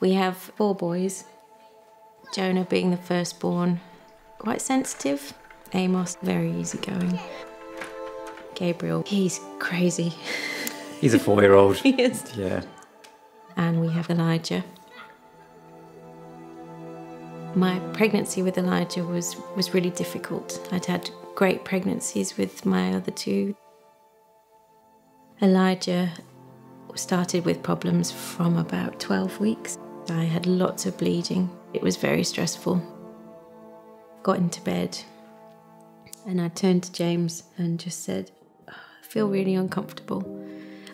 We have 4 boys, Jonah being the firstborn, quite sensitive. Amos, very easygoing. Gabriel, he's crazy. He's a 4-year-old. He is. Yeah. And we have Elijah. My pregnancy with Elijah was really difficult. I'd had great pregnancies with my other 2. Elijah started with problems from about 12 weeks. I had lots of bleeding. It was very stressful. Got into bed and I turned to James and just said, "Oh, I feel really uncomfortable."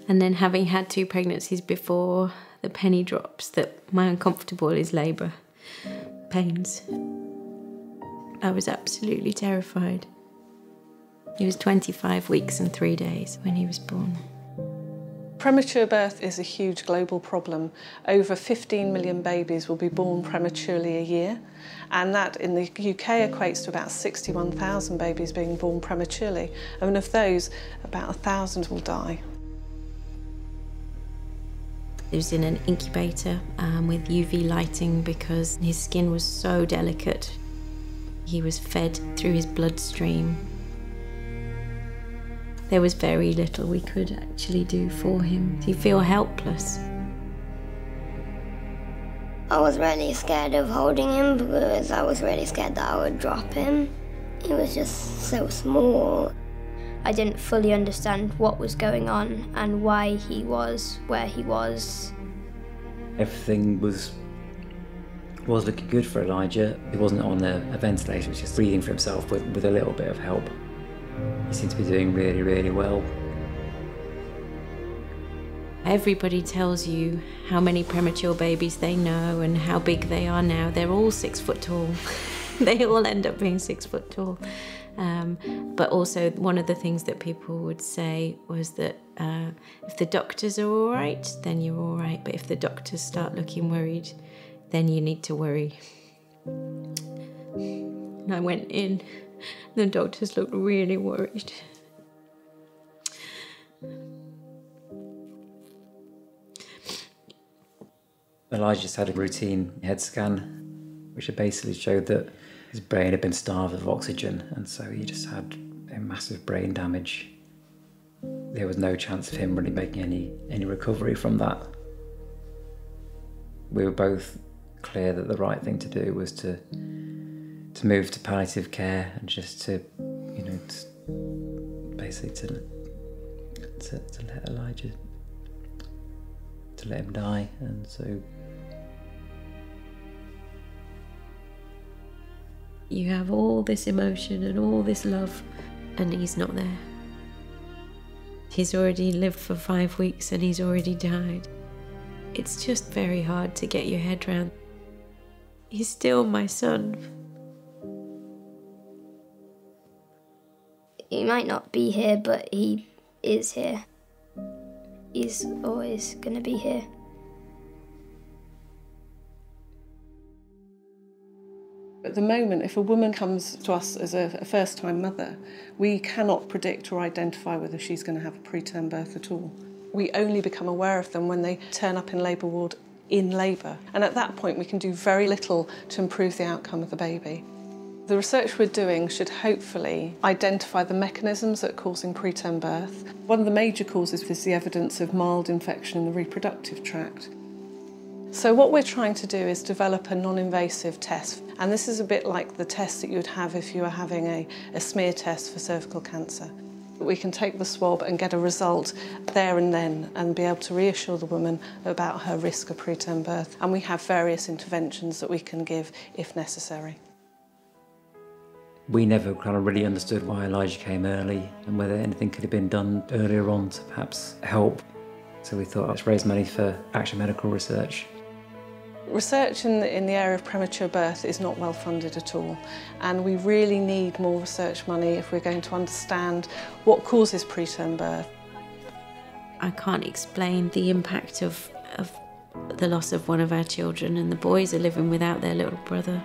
And then having had 2 pregnancies before, the penny drops that my uncomfortable is labour pains. I was absolutely terrified. He was 25 weeks and 3 days when he was born. Premature birth is a huge global problem. Over 15 million babies will be born prematurely a year, and that in the UK equates to about 61,000 babies being born prematurely, and of those, about 1,000 will die. He was in an incubator with UV lighting because his skin was so delicate. He was fed through his bloodstream. There was very little we could actually do for him. You feel helpless. I was really scared of holding him because I was really scared that I would drop him. He was just so small. I didn't fully understand what was going on and why he was where he was. Everything was looking good for Elijah. He wasn't on a ventilator, he was just breathing for himself with a little bit of help. He seemed to be doing really, really well. Everybody tells you how many premature babies they know and how big they are now. They're all 6 foot tall. They all end up being 6 foot tall. But also one of the things that people would say was that if the doctors are all right, then you're all right. But if the doctors start looking worried, then you need to worry. And I went in, the doctors looked really worried. Elijah just had a routine head scan, which had basically showed that his brain had been starved of oxygen, and so he just had a massive brain damage. There was no chance of him really making any recovery from that. We were both clear that the right thing to do was to move to palliative care and just to basically to let Elijah, to let him die. And so you have all this emotion and all this love, and he's not there. He's already lived for 5 weeks and he's already died. It's just very hard to get your head around. He's still my son. He might not be here, but he is here. He's always going to be here. At the moment, if a woman comes to us as a first-time mother, we cannot predict or identify whether she's going to have a preterm birth at all. We only become aware of them when they turn up in labour ward in labour. And at that point, we can do very little to improve the outcome of the baby. The research we're doing should hopefully identify the mechanisms that are causing preterm birth. One of the major causes is the evidence of mild infection in the reproductive tract. So what we're trying to do is develop a non-invasive test, and this is a bit like the test that you would have if you were having a smear test for cervical cancer. We can take the swab and get a result there and then and be able to reassure the woman about her risk of preterm birth, and we have various interventions that we can give if necessary. we never kind of really understood why Elijah came early and whether anything could have been done earlier on to perhaps help. So we thought, let's raise money for Action Medical Research. Research in the area of premature birth is not well funded at all, and we really need more research money if we're going to understand what causes preterm birth. I can't explain the impact of the loss of one of our children, and the boys are living without their little brother.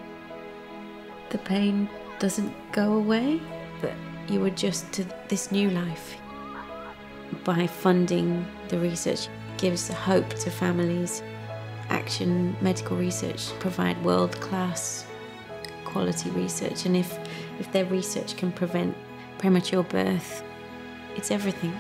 The pain doesn't go away, but you adjust to this new life. By funding the research, it gives hope to families. Action Medical Research provide world-class quality research, and if their research can prevent premature birth, it's everything.